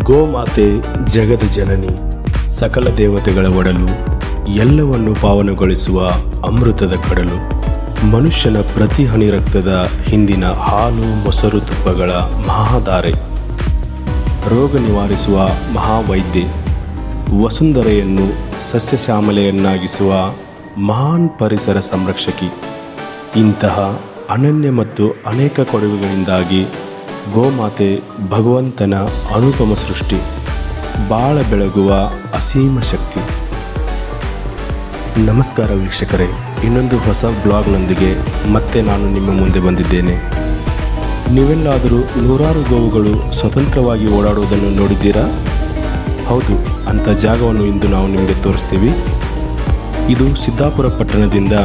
ಗೋಮಾತೆ ಜಗದ ಜನನಿ, ಸಕಲ ದೇವತೆಗಳ ಒಡಲು, ಎಲ್ಲವನ್ನು ಪಾವನಗೊಳಿಸುವ ಅಮೃತದ ಕಡಲು. ಮನುಷ್ಯನ ಪ್ರತಿ ಹನಿ ರಕ್ತದ ಹಿಂದಿನ ಹಾಲು ಮೊಸರು ತುಪ್ಪಗಳ ಮಹಾಧಾರೆ, ರೋಗ ನಿವಾರಿಸುವ ಮಹಾವೈದ್ಯೆ, ವಸುಂಧರೆಯನ್ನು ಸಸ್ಯಶ್ಯಾಮಲೆಯನ್ನಾಗಿಸುವ ಮಹಾನ್ ಪರಿಸರ ಸಂರಕ್ಷಕಿ. ಇಂತಹ ಅನನ್ಯ ಮತ್ತು ಅನೇಕ ಕೊಡುಗೆಗಳಿಂದಾಗಿ ಗೋಮಾತೆ ಭಗವಂತನ ಅನುಪಮ ಸೃಷ್ಟಿ, ಬಾಳ ಬೆಳಗುವ ಅಸೀಮ ಶಕ್ತಿ. ನಮಸ್ಕಾರ ವೀಕ್ಷಕರೇ, ಇನ್ನೊಂದು ಹೊಸ ಬ್ಲಾಗ್ನೊಂದಿಗೆ ಮತ್ತೆ ನಾನು ನಿಮ್ಮ ಮುಂದೆ ಬಂದಿದ್ದೇನೆ. ನೀವೆಲ್ಲಾದರೂ ನೂರಾರು ಗೋವುಗಳು ಸ್ವತಂತ್ರವಾಗಿ ಓಡಾಡುವುದನ್ನು ನೋಡಿದ್ದೀರಾ? ಹೌದು, ಅಂಥ ಜಾಗವನ್ನು ಇಂದು ನಾವು ನಿಮಗೆ ತೋರಿಸ್ತೀವಿ. ಇದು ಸಿದ್ದಾಪುರ ಪಟ್ಟಣದಿಂದ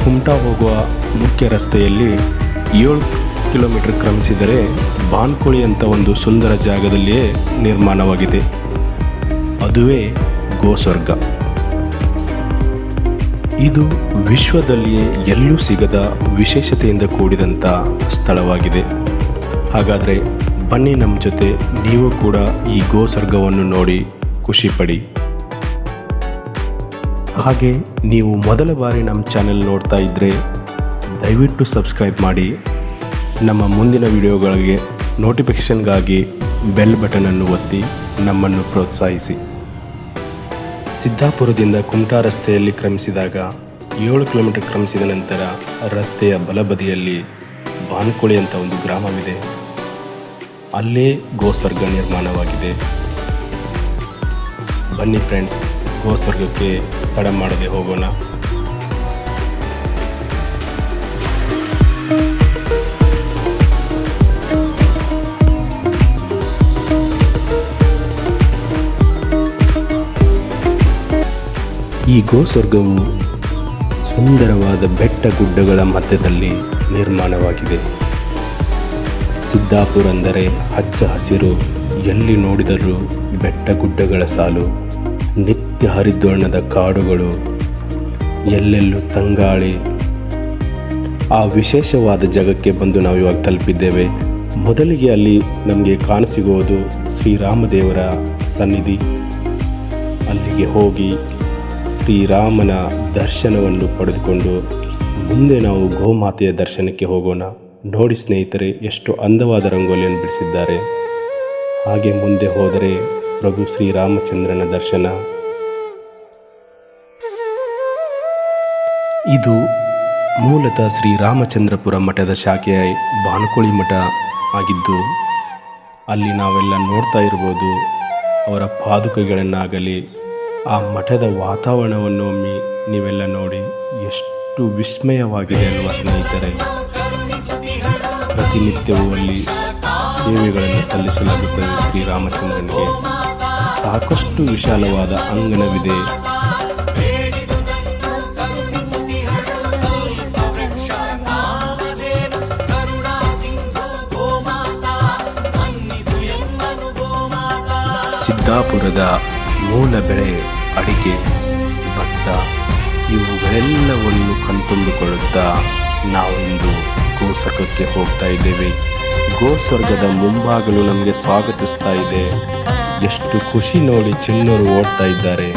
ಕುಮಟಾ ಹೋಗುವ ಮುಖ್ಯ ರಸ್ತೆಯಲ್ಲಿ 7 ಕಿಲೋಮೀಟರ್ ಕ್ರಮಿಸಿದರೆ ಬಾನ್ಕೋಳಿ ಅಂತ ಒಂದು ಸುಂದರ ಜಾಗದಲ್ಲಿಯೇ ನಿರ್ಮಾಣವಾಗಿದೆ. ಅದುವೇ ಗೋಸ್ವರ್ಗ. ಇದು ವಿಶ್ವದಲ್ಲಿಯೇ ಎಲ್ಲೂ ಸಿಗದ ವಿಶೇಷತೆಯಿಂದ ಕೂಡಿದಂಥ ಸ್ಥಳವಾಗಿದೆ. ಹಾಗಾದರೆ ಬನ್ನಿ, ನಮ್ಮ ಜೊತೆ ನೀವು ಕೂಡ ಈ ಗೋಸ್ವರ್ಗವನ್ನು ನೋಡಿ ಖುಷಿಪಡಿ. ಹಾಗೆ ನೀವು ಮೊದಲ ಬಾರಿ ನಮ್ಮ ಚಾನೆಲ್ ನೋಡ್ತಾ ಇದ್ದರೆ ದಯವಿಟ್ಟು ಸಬ್ಸ್ಕ್ರೈಬ್ ಮಾಡಿ. ನಮ್ಮ ಮುಂದಿನ ವಿಡಿಯೋಗಳಿಗೆ ನೋಟಿಫಿಕೇಷನ್ಗಾಗಿ ಬೆಲ್ ಬಟನನ್ನು ಒತ್ತಿ ನಮ್ಮನ್ನು ಪ್ರೋತ್ಸಾಹಿಸಿ. ಸಿದ್ದಾಪುರದಿಂದ ಕುಮಟಾ ರಸ್ತೆಯಲ್ಲಿ ಕ್ರಮಿಸಿದಾಗ 7 ಕಿಲೋಮೀಟರ್ ಕ್ರಮಿಸಿದ ನಂತರ ರಸ್ತೆಯ ಬಲಬದಿಯಲ್ಲಿ ಬಾನ್ಕೋಳಿ ಅಂತ ಒಂದು ಗ್ರಾಮವಿದೆ. ಅಲ್ಲೇ ಗೋಸ್ವರ್ಗ ನಿರ್ಮಾಣವಾಗಿದೆ. ಬನ್ನಿ ಫ್ರೆಂಡ್ಸ್, ಗೋಸ್ವರ್ಗಕ್ಕೆ ತಡ ಮಾಡದೆ ಹೋಗೋಣ. ಈ ಗೋಸ್ವರ್ಗವು ಸುಂದರವಾದ ಬೆಟ್ಟ ಗುಡ್ಡಗಳ ಮಧ್ಯದಲ್ಲಿ ನಿರ್ಮಾಣವಾಗಿದೆ. ಸಿದ್ದಾಪುರ ಅಂದರೆ ಹಚ್ಚ ಹಸಿರು, ಎಲ್ಲಿ ನೋಡಿದರೂ ಬೆಟ್ಟ ಗುಡ್ಡಗಳ ಸಾಲು, ನಿತ್ಯ ಹರಿದ್ವರ್ಣದ ಕಾಡುಗಳು, ಎಲ್ಲೆಲ್ಲೂ ತಂಗಾಳಿ. ಆ ವಿಶೇಷವಾದ ಜಾಗಕ್ಕೆ ಬಂದು ನಾವು ಇವಾಗ ತಲುಪಿದ್ದೇವೆ. ಮೊದಲಿಗೆ ಅಲ್ಲಿ ನಮಗೆ ಕಾಣಸಿಗುವುದು ಶ್ರೀರಾಮದೇವರ ಸನ್ನಿಧಿ. ಅಲ್ಲಿಗೆ ಹೋಗಿ ಶ್ರೀರಾಮನ ದರ್ಶನವನ್ನು ಪಡೆದುಕೊಂಡು ಮುಂದೆ ನಾವು ಗೋಮಾತೆಯ ದರ್ಶನಕ್ಕೆ ಹೋಗೋಣ. ನೋಡಿ ಸ್ನೇಹಿತರೆ, ಎಷ್ಟು ಅಂದವಾದ ರಂಗೋಲಿಯನ್ನು ಬಿಡಿಸಿದ್ದಾರೆ. ಹಾಗೆ ಮುಂದೆ ಹೋದರೆ ಪ್ರಭು ಶ್ರೀರಾಮಚಂದ್ರನ ದರ್ಶನ. ಇದು ಮೂಲತಃ ಶ್ರೀರಾಮಚಂದ್ರಪುರ ಮಠದ ಶಾಖೆಯ ಬಾನ್ಕೋಳಿ ಮಠ ಆಗಿದ್ದು, ಅಲ್ಲಿ ನಾವೆಲ್ಲ ನೋಡ್ತಾ ಇರ್ಬೋದು ಅವರ ಪಾದುಕೆಗಳನ್ನಾಗಲಿ, ಆ ಮಠದ ವಾತಾವರಣವನ್ನು ಒಮ್ಮೆ ನೀವೆಲ್ಲ ನೋಡಿ ಎಷ್ಟು ವಿಸ್ಮಯವಾಗಿದೆ ಅಲ್ವಾ ಸ್ನೇಹಿತರೆ. ಪ್ರತಿನಿತ್ಯವೂ ಅಲ್ಲಿ ಸೇವೆಗಳನ್ನು ಸಲ್ಲಿಸಲಾಗುತ್ತದೆ. ಶ್ರೀರಾಮಚಂದ್ರನಿಗೆ ಸಾಕಷ್ಟು ವಿಶಾಲವಾದ ಅಂಗಣವಿದೆ. ಸಿದ್ದಾಪುರದ ಮೂಲ ಬೆಳೆ ಅಡಿಕೆ, ಭತ್ತ, ಇವುಗಳೆಲ್ಲವನ್ನು ಕಣ್ತುಂಬಿಕೊಳ್ಳುತ್ತಾ ನಾವು ಇಂದು ಗೋಸ್ವರ್ಗಕ್ಕೆ ಹೋಗ್ತಾ ಇದ್ದೇವೆ. ಗೋಸ್ವರ್ಗದ ಮುಂಭಾಗಲು ನಮಗೆ ಸ್ವಾಗತಿಸ್ತಾ ಇದೆ. ಎಷ್ಟು ಖುಷಿ ನೋಡಿ, ಚಿನ್ನರು ಓಡ್ತಾ ಇದ್ದಾರೆ.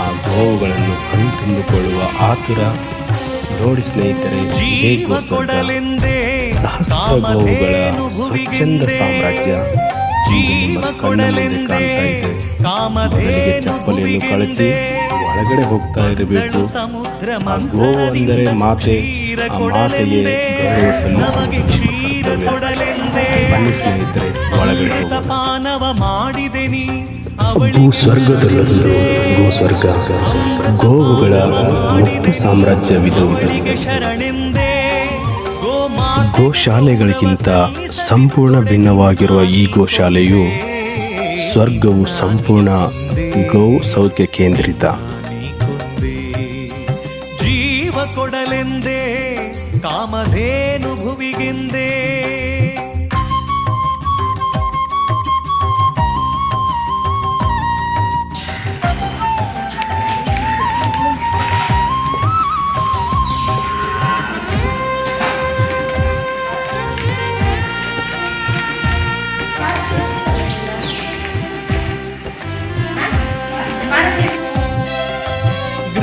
ಆ ಗೋವುಗಳನ್ನು ಕಣ್ತುಂಬಿಕೊಳ್ಳುವ ಆತುರ ನೋಡಿ ಸ್ನೇಹಿತರೆ. ಇದೇ ಗೋಸ್ವರ್ಗ, ಸಹಸ್ರ ಗೋವುಗಳ ಸ್ವಚ್ಛಂದ ಸಾಮ್ರಾಜ್ಯ ನಿಮ್ಮ ಕಣ್ಣ ಮುಂದೆ ಕಾಣ್ತಾ ಇದೆ. ಮೊದಲಿಗೆ ಚಪ್ಪಲಿಯನ್ನು ಕಳಚಿ ಒಳಗಡೆ ಹೋಗ್ತಾ ಇರಬೇಕು. ಆ ಗೋವು ಅಂದರೆ ಮಾತೆ, ಆ ಮಾತೆಗೆ ಗೌರವ ಸಲ್ಲಿಸುವುದು. ಬನ್ನಿ ಸ್ನೇಹಿತರೆ, ಒಳಗಡೆ ಭೂಸ್ವರ್ಗದಲ್ಲೊಂದು ಗೋಸ್ವರ್ಗ, ಗೋವುಗಳ ಮುಕ್ತ ಸಾಮ್ರಾಜ್ಯವಿದು. ಗೋಶಾಲೆಗಳಿಗಿಂತ ಸಂಪೂರ್ಣ ಭಿನ್ನವಾಗಿರುವ ಈ ಗೋಶಾಲೆಯು ಸ್ವರ್ಗವು ಸಂಪೂರ್ಣ ಗೋ ಸೌಖ್ಯ ಕೇಂದ್ರಿತ. ಜೀವ ಕೊಡಲೆಂದೇ ಕಾಮಧೇನು ಭುವಿಗೆಂದೇ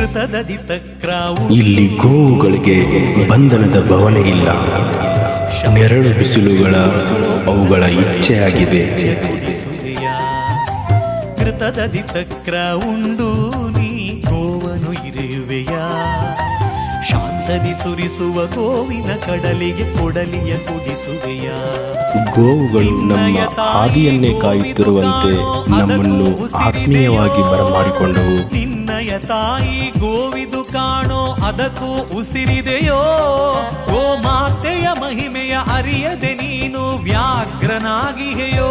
ಕೃತದದಿತಕ್ರಾವು ಇಲ್ಲಿ ಗೋವುಗಳಿಗೆ ಬಂಧನದ ಭವನೆ ಇಲ್ಲ, ನೆರಳು ಬಿಸಿಲುಗಳ ಅವುಗಳ ಇಚ್ಛೆಯಾಗಿದೆ. ಕೃತದದಿತಕ್ರ ಉಂಡು ನೀ ಗೋವನು ಇರುವೆಯ, ಶಾಂತದಿ ಸುರಿಸುವ ಗೋವಿನ ಕಡಲಿಗೆ ಕೊಡಲಿಯ ಕುಡಿಸುವೆಯ. ಗೋವುಗಳು ನಮ್ಮ ಹಾದಿಯನ್ನೇ ಕಾಯುತ್ತಿರುವಂತೆ ನಮ್ಮನ್ನು ಆತ್ಮೀಯವಾಗಿ ಬರಮಾಡಿಕೊಂಡವು. ನಿನ್ನಯ ತಾಯಿ ಗೋವಿದು ಕಾಣೋ ಅದಕ್ಕೂ ಉಸಿರಿದೆಯೋ, ಗೋಮಾತೆಯ ಮಹಿಮೆಯ ಅರಿಯದೆ ನೀನು ವ್ಯಾಘ್ರನಾಗಿಹೆಯೋ,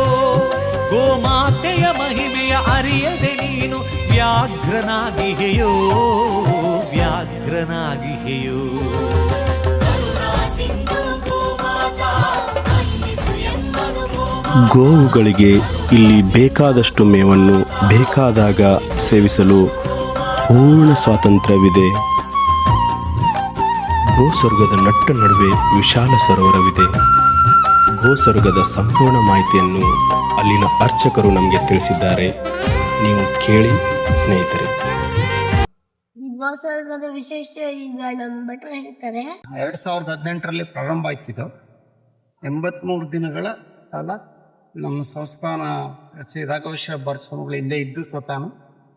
ಗೋಮಾತೆಯ ಮಹಿಮೆಯ ಅರಿಯದೆ ನೀನು ವ್ಯಾಘ್ರನಾಗಿಹೆಯೋ, ವ್ಯಾಘ್ರನಾಗಿಹೆಯೋ. ಗೋವುಗಳಿಗೆ ಇಲ್ಲಿ ಬೇಕಾದಷ್ಟು ಮೇವನ್ನು ಬೇಕಾದಾಗ ಸೇವಿಸಲು ಪೂರ್ಣ ಸ್ವಾತಂತ್ರ್ಯವಿದೆ. ಗೋಸ್ವರ್ಗದ ನಟ್ಟ ನಡುವೆ ವಿಶಾಲ ಸರೋವರವಿದೆ. ಗೋಸ್ವರ್ಗದ ಸಂಪೂರ್ಣ ಮಾಹಿತಿಯನ್ನು ಅಲ್ಲಿನ ಅರ್ಚಕರು ನಮಗೆ ತಿಳಿಸಿದ್ದಾರೆ. ನೀವು ಕೇಳಿ ಸ್ನೇಹಿತರೆ. ಗೋಸ್ವರ್ಗದ ವಿಶೇಷ ಈಗ ನಮ್ಮ ಭಟ್ರು ಹೇಳ್ತಾರೆ. 2018ರಲ್ಲಿ ಪ್ರಾರಂಭ ಆಯ್ತಿದ್ದು. 83 ದಿನಗಳ ಕಾಲ ನಮ್ಮ ಸಂಸ್ಥಾನ ಶ್ರೀ ರಾಘವೇಶ್ವರ ಸ್ವಾಮಿಗಳು ಇಲ್ಲೇ ಇದ್ದು ಸ್ವತಃ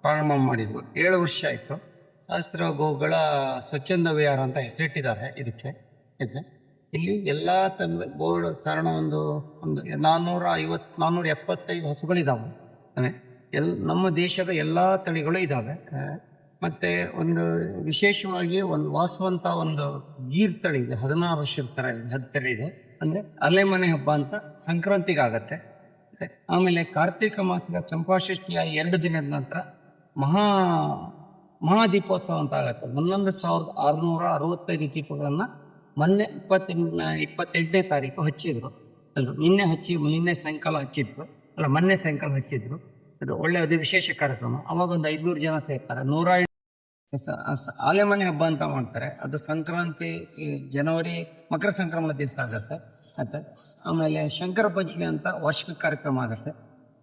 ಪ್ರಾರಂಭ ಮಾಡಿದ್ರು. 7 ವರ್ಷ ಆಯಿತು. ಸಹಸ್ರ ಗೋಗಳ ಸ್ವಚ್ಛಂದ ವಿಹಾರ ಅಂತ ಹೆಸರಿಟ್ಟಿದ್ದಾರೆ ಇದಕ್ಕೆ. ಇಲ್ಲಿ ಎಲ್ಲ ತರದ ಗೋಳ ಚಾರಣ ಒಂದು 475 ಹಸುಗಳಿದ್ದಾವೆ. ನಮ್ಮ ದೇಶದ ಎಲ್ಲ ತಳಿಗಳು ಇದ್ದಾವೆ. ಮತ್ತು ಒಂದು ವಿಶೇಷವಾಗಿ ಒಂದು ವಾಸುವಂಥ ಒಂದು ಗೀರ್ ತಳಿ ಇದೆ, 16 ವರ್ಷದ ಥರ ಇದೆ, 10 ತಳಿ ಇದೆ. ಅಂದರೆ ಅಲೆಮನೆ ಹಬ್ಬ ಅಂತ ಸಂಕ್ರಾಂತಿಗಾಗತ್ತೆ. ಆಮೇಲೆ ಕಾರ್ತಿಕ ಮಾಸದ ಚಂಪಾಷಷ್ಠಿಯ 2 ದಿನದ ನಂತರ ಮಹಾದೀಪೋತ್ಸವ ಅಂತ ಆಗತ್ತೆ. 11,665 ದೀಪಗಳನ್ನು ಮೊನ್ನೆ 28ನೇ ತಾರೀಕು ಹಚ್ಚಿದ್ರು. ನಿನ್ನೆ ಸಾಯಂಕಾಲ ಹಚ್ಚಿದ್ರು, ಮೊನ್ನೆ ಸಾಯಂಕಾಲ ಹಚ್ಚಿದ್ರು. ಅದು ಒಳ್ಳೆ ಅದು ವಿಶೇಷ ಕಾರ್ಯಕ್ರಮ. ಅವಾಗ ಒಂದು 500 ಜನ ಸೇರ್ತಾರೆ. 100 ಆಲೆಮನೆ ಹಬ್ಬ ಅಂತ ಮಾಡ್ತಾರೆ. ಅದು ಸಂಕ್ರಾಂತಿ ಜನವರಿ ಮಕರ ಸಂಕ್ರಮಣ ದಿವಸ ಆಗುತ್ತೆ. ಮತ್ತು ಆಮೇಲೆ ಶಂಕರ ಪಂಚಮಿ ಅಂತ ವಾರ್ಷಿಕ ಕಾರ್ಯಕ್ರಮ ಆಗುತ್ತೆ.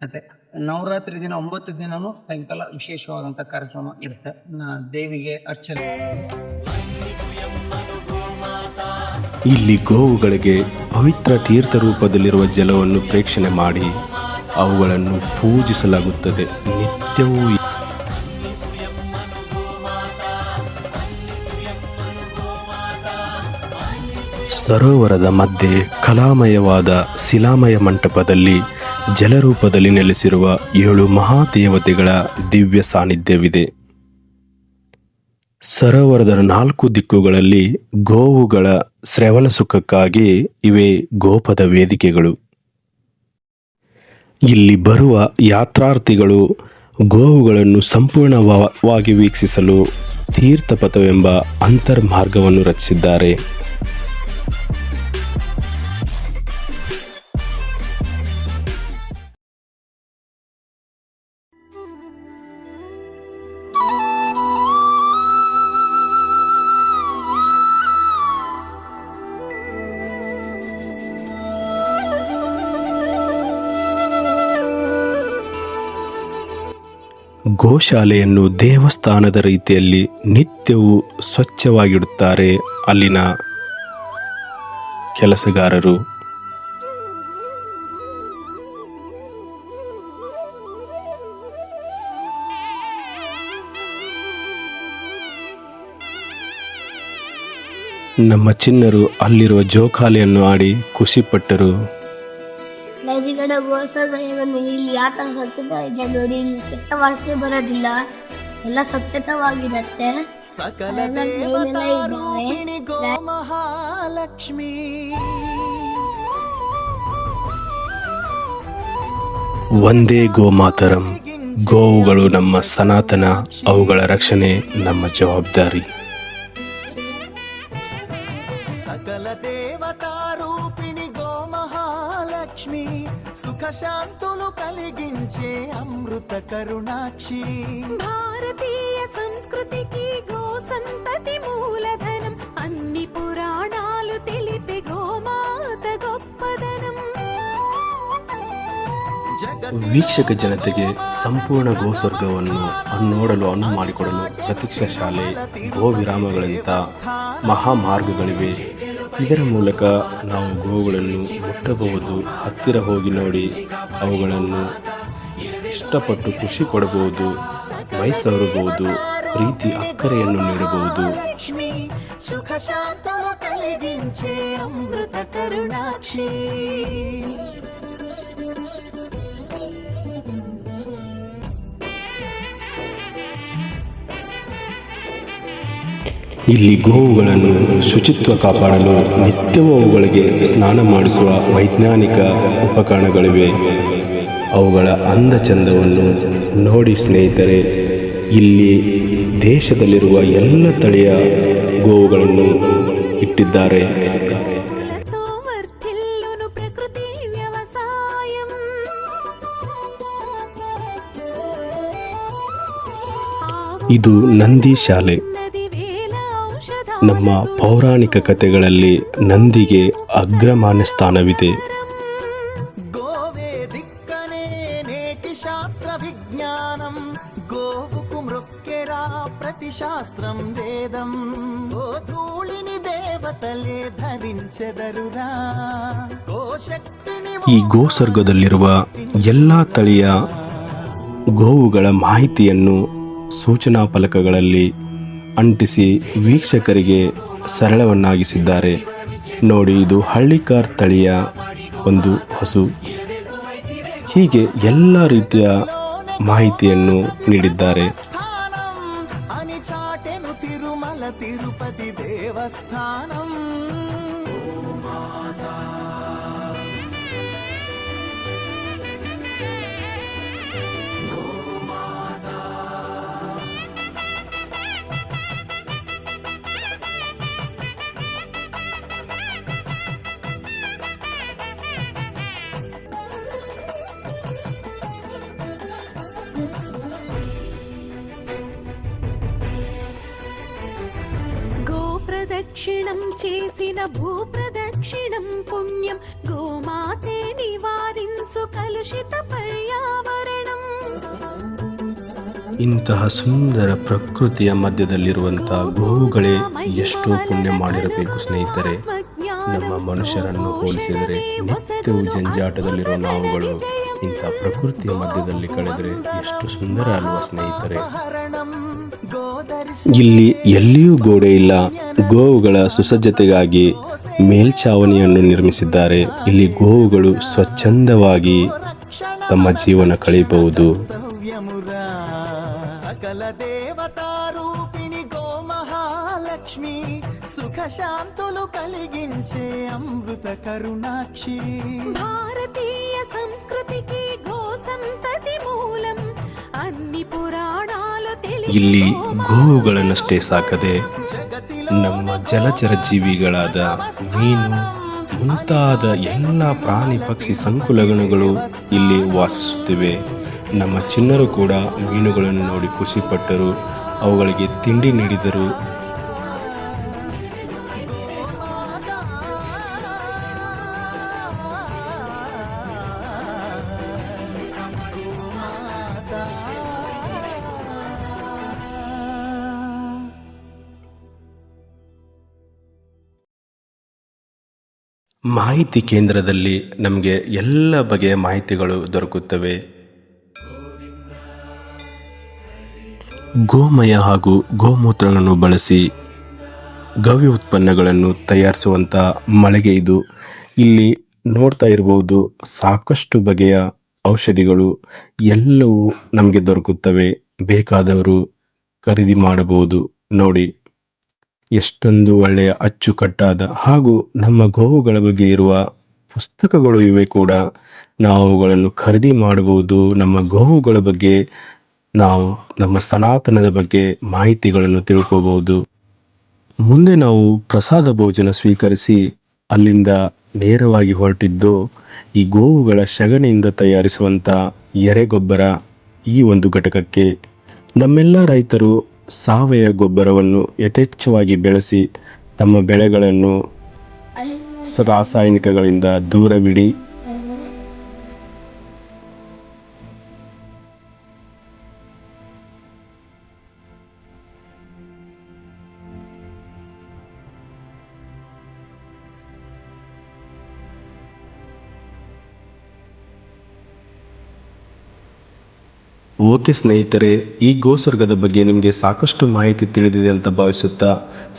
ಮತ್ತು ನವರಾತ್ರಿ ದಿನ 9 ದಿನವೂ ಸಾಯಂಕಾಲ ವಿಶೇಷವಾದಂಥ ಕಾರ್ಯಕ್ರಮ ಇರುತ್ತೆ. ದೇವಿಗೆ ಅರ್ಚನೆ. ಇಲ್ಲಿ ಗೋವುಗಳಿಗೆ ಪವಿತ್ರ ತೀರ್ಥ ರೂಪದಲ್ಲಿರುವ ಜಲವನ್ನು ಪ್ರೇಕ್ಷಣೆ ಮಾಡಿ ಅವುಗಳನ್ನು ಪೂಜಿಸಲಾಗುತ್ತದೆ. ನಿತ್ಯವೂ ಸರೋವರದ ಮಧ್ಯೆ ಕಲಾಮಯವಾದ ಶಿಲಾಮಯ ಮಂಟಪದಲ್ಲಿ ಜಲರೂಪದಲ್ಲಿ ನೆಲೆಸಿರುವ 7 ಮಹಾದೇವತೆಗಳ ದಿವ್ಯ ಸಾನ್ನಿಧ್ಯವಿದೆ. ಸರೋವರದ 4 ದಿಕ್ಕುಗಳಲ್ಲಿ ಗೋವುಗಳ ಶ್ರವಣ ಸುಖಕ್ಕಾಗಿ ಇವೆ ಗೋಪದ ವೇದಿಕೆಗಳು. ಇಲ್ಲಿ ಬರುವ ಯಾತ್ರಾರ್ಥಿಗಳು ಗೋವುಗಳನ್ನು ಸಂಪೂರ್ಣವಾಗಿ ವೀಕ್ಷಿಸಲು ತೀರ್ಥಪಥವೆಂಬ ಅಂತರ್ಮಾರ್ಗವನ್ನು ರಚಿಸಿದ್ದಾರೆ. ಗೋಶಾಲೆಯನ್ನು ದೇವಸ್ಥಾನದ ರೀತಿಯಲ್ಲಿ ನಿತ್ಯವೂ ಸ್ವಚ್ಛವಾಗಿಡುತ್ತಾರೆ ಅಲ್ಲಿನ ಕೆಲಸಗಾರರು. ನಮ್ಮ ಚಿನ್ನರು ಅಲ್ಲಿರುವ ಜೋಕಾಲಿಯನ್ನು ಆಡಿ ಖುಷಿಪಟ್ಟರು. ನದಿಗಳ ಗೋಸದಯವನ್ನು ಇಲ್ಲಿ ಯಾವ ಥರ ಸ್ವಚ್ಛತೆ ಇದೆ ನೋಡಿ. ಇಲ್ಲಿ ಕೆಟ್ಟ ವಾಸನೆ ಬರೋದಿಲ್ಲ, ಎಲ್ಲ ಸ್ವಚ್ಛತವಾಗಿರುತ್ತೆ. ಸಕಲ ದೇವತಾರೂಪಿಣಿ ಗೋ ಮಹಾಲಕ್ಷ್ಮಿ. ಒಂದೇ ಗೋಮಾತರಂ. ಗೋವುಗಳು ನಮ್ಮ ಸನಾತನ, ಅವುಗಳ ರಕ್ಷಣೆ ನಮ್ಮ ಜವಾಬ್ದಾರಿ. ಸಕಲ దేవతారూపిణి గో మహాలక్ష్మి, సుఖ శాంతులు కలిగించే అమృత కరుణాక్షి. భారతీయ సంస్కృతికి గో సంతతి మూలధనం, అన్ని పురాణాలు తెలిపే గోమాత గొప్పదనం. ವೀಕ್ಷಕ ಜನತೆಗೆ ಸಂಪೂರ್ಣ ಗೋಸ್ವರ್ಗವನ್ನು ನೋಡಲು ಅನುವು ಮಾಡಿಕೊಡಲು ಪ್ರತೀಕ್ಷಾ ಶಾಲೆ, ಗೋ ವಿರಾಮಗಳಂಥ ಮಹಾಮಾರ್ಗಗಳಿವೆ. ಇದರ ಮೂಲಕ ನಾವು ಗೋವುಗಳನ್ನು ಮುಟ್ಟಬಹುದು, ಹತ್ತಿರ ಹೋಗಿ ನೋಡಿ ಅವುಗಳನ್ನು ಇಷ್ಟಪಟ್ಟು ಖುಷಿ ಪಡಬಹುದು, ಮೈಸವರಬಹುದು, ಪ್ರೀತಿ ಅಕ್ಕರೆಯನ್ನು ನೀಡಬಹುದು. ಲಕ್ಷ್ಮಿ ಸುಖ ಶಾಂತನು కలిగించే అమృత కరుణాక్షి. ಇಲ್ಲಿ ಗೋವುಗಳನ್ನು ಶುಚಿತ್ವ ಕಾಪಾಡಲು ನಿತ್ಯವೂ ಅವುಗಳಿಗೆ ಸ್ನಾನ ಮಾಡಿಸುವ ವೈಜ್ಞಾನಿಕ ಉಪಕರಣಗಳಿವೆ. ಅವುಗಳ ಅಂದ ಚಂದವನ್ನು ನೋಡಿ ಸ್ನೇಹಿತರೆ, ಇಲ್ಲಿ ದೇಶದಲ್ಲಿರುವ ಎಲ್ಲ ತಳಿಯ ಗೋವುಗಳನ್ನು ಇಟ್ಟಿದ್ದಾರೆ. తో వర్ధిల్లును ప్రకృతి వ్యవసాయం. ಇದು ನಂದಿ ಶಾಲೆ. నది వేల ఔషధ ನಮ್ಮ ಪೌರಾಣಿಕ ಕಥೆಗಳಲ್ಲಿ ನಂದಿಗೆ ಅಗ್ರಮಾನ್ಯ ಸ್ಥಾನವಿದೆ. గోవే దిక్కనే నేటి శాస్త్ర విజ్ఞానం, గోవుకు మృక్కెరా ప్రతి శాస్త్రం వేదం. గోధూళిని దేవతలే ధరించెదరురా, గోశక్తిని ಈ ಗೋಸರ್ಗದಲ್ಲಿರುವ ಎಲ್ಲ ತಳಿಯ ಗೋವುಗಳ ಮಾಹಿತಿಯನ್ನು ಸೂಚನಾ ಫಲಕಗಳಲ್ಲಿ ಅಂಟಿಸಿ ವೀಕ್ಷಕರಿಗೆ ಸರಳವನ್ನಾಗಿಸಿದ್ದಾರೆ. ನೋಡಿ, ಇದು ಹಳ್ಳಿಕಾರ್ ತಳಿಯ ಒಂದು ಹಸು. ಹೀಗೆ ಎಲ್ಲ ರೀತಿಯ ಮಾಹಿತಿಯನ್ನು ನೀಡಿದ್ದಾರೆ. స్థానం అని చాటెను తిరుమల తిరుపతి దేవస్థానం. గోప్రదక్షిణం చేసిన భూప్రదక్షిణం పుణ్యం. గోమాతే నివారించు కలుషిత పర్యావరణం. ಇಂತಹ ಸುಂದರ ಪ್ರಕೃತಿಯ ಮಧ್ಯದಲ್ಲಿರುವಂತಹ ಗೋವುಗಳೇ ಎಷ್ಟೋ ಪುಣ್ಯ ಮಾಡಿರಬೇಕು ಸ್ನೇಹಿತರೆ. ನಮ್ಮ ಮನುಷ್ಯರನ್ನು ಹೋಲಿಸಿದರೆ ನಿತ್ಯವೂ ಜಂಜಾಟದಲ್ಲಿರುವ ನಾವುಗಳು ಇಂಥ ಪ್ರಕೃತಿಯ ಮಧ್ಯದಲ್ಲಿ ಕಳೆದರೆ ಎಷ್ಟು ಸುಂದರ ಅಲ್ವಾ ಸ್ನೇಹಿತರೆ. ಹರಣಂ ಗೋದರ್ಶ ಇಲ್ಲಿ ಎಲ್ಲಿಯೂ ಗೋಡೆ ಇಲ್ಲ. ಗೋವುಗಳ ಸುಸಜ್ಜತೆಗಾಗಿ ಮೇಲ್ಛಾವಣಿಯನ್ನು ನಿರ್ಮಿಸಿದ್ದಾರೆ. ಇಲ್ಲಿ ಗೋವುಗಳು ಸ್ವಚ್ಛಂದವಾಗಿ ತಮ್ಮ ಜೀವನ ಕಳೆಯಬಹುದು. ದ್ರವ್ಯಮುರಾ సకల దేవతారూపిణి గో మహాలక్ష్మి, సుఖ శాంతులు కలిగించే అమృత కరుణాక్షి. భారతీయ సంస్కృతికి గో సంతతి మూలం. అన్ని పురాణాలు ಇಲ್ಲಿ ಗೋವುಗಳನ್ನಷ್ಟೇ ಸಾಕದೆ ನಮ್ಮ ಜಲಚರ ಜೀವಿಗಳಾದ ಮೀನು ಮುಂತಾದ ಎಲ್ಲ ಪ್ರಾಣಿ ಪಕ್ಷಿ ಸಂಕುಲಗಳು ಇಲ್ಲಿ ವಾಸಿಸುತ್ತಿವೆ. ನಮ್ಮ ಚಿನ್ನರು ಕೂಡ ಮೀನುಗಳನ್ನು ನೋಡಿ ಖುಷಿಪಟ್ಟರು, ಅವುಗಳಿಗೆ ತಿಂಡಿ ನೀಡಿದರು. ಮಾಹಿತಿ ಕೇಂದ್ರದಲ್ಲಿ ನಮಗೆ ಎಲ್ಲ ಬಗೆಯ ಮಾಹಿತಿಗಳು ದೊರಕುತ್ತವೆ. ಗೋಮಯ ಹಾಗೂ ಗೋಮೂತ್ರಗಳನ್ನು ಬಳಸಿ ಗವ್ಯ ಉತ್ಪನ್ನಗಳನ್ನು ತಯಾರಿಸುವಂಥ ಮಳಿಗೆ ಇದು. ಇಲ್ಲಿ ನೋಡ್ತಾ ಇರಬಹುದು, ಸಾಕಷ್ಟು ಬಗೆಯ ಔಷಧಿಗಳು ಎಲ್ಲವೂ ನಮಗೆ ದೊರಕುತ್ತವೆ. ಬೇಕಾದವರು ಖರೀದಿ ಮಾಡಬಹುದು. ನೋಡಿ, ಎಷ್ಟೊಂದು ಒಳ್ಳೆಯ ಅಚ್ಚುಕಟ್ಟಾದ ಹಾಗೂ ನಮ್ಮ ಗೋವುಗಳ ಬಗ್ಗೆ ಇರುವ ಪುಸ್ತಕಗಳು ಇವೆ ಕೂಡ. ನಾವು ಅವುಗಳನ್ನು ಖರೀದಿ ಮಾಡಬಹುದು. ನಮ್ಮ ಗೋವುಗಳ ಬಗ್ಗೆ ನಾವು ನಮ್ಮ ಸನಾತನದ ಬಗ್ಗೆ ಮಾಹಿತಿಗಳನ್ನು ತಿಳ್ಕೋಬಹುದು. ಮುಂದೆ ನಾವು ಪ್ರಸಾದ ಭೋಜನ ಸ್ವೀಕರಿಸಿ ಅಲ್ಲಿಂದ ನೇರವಾಗಿ ಹೊರಟಿದ್ದು ಈ ಗೋವುಗಳ ಸಗಣಿಯಿಂದ ತಯಾರಿಸುವಂಥ ಎರೆಗೊಬ್ಬರ ಈ ಒಂದು ಘಟಕಕ್ಕೆ. ನಮ್ಮೆಲ್ಲ ರೈತರು ಸಾವಯವ ಗೊಬ್ಬರವನ್ನು ಯಥೇಚ್ಛವಾಗಿ ಬೆಳೆಸಿ ತಮ್ಮ ಬೆಳೆಗಳನ್ನು ರಾಸಾಯನಿಕಗಳಿಂದ ದೂರವಿಡಿ ಓಕೆ ಸ್ನೇಹಿತರೆ, ಈ ಗೋಸ್ವರ್ಗದ ಬಗ್ಗೆ ನಿಮಗೆ ಸಾಕಷ್ಟು ಮಾಹಿತಿ ತಿಳಿದಿದೆ ಅಂತ ಭಾವಿಸುತ್ತಾ,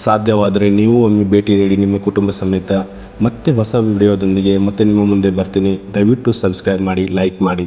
ಸಾಧ್ಯವಾದರೆ ನೀವು ಒಮ್ಮೆ ಭೇಟಿ ನೀಡಿ ನಿಮ್ಮ ಕುಟುಂಬ ಸಮೇತ. ಮತ್ತೆ ಹೊಸ ವಿಡಿಯೋದೊಂದಿಗೆ ಮತ್ತೆ ನಿಮ್ಮ ಮುಂದೆ ಬರ್ತೀನಿ. ದಯವಿಟ್ಟು ಸಬ್ಸ್ಕ್ರೈಬ್ ಮಾಡಿ, ಲೈಕ್ ಮಾಡಿ.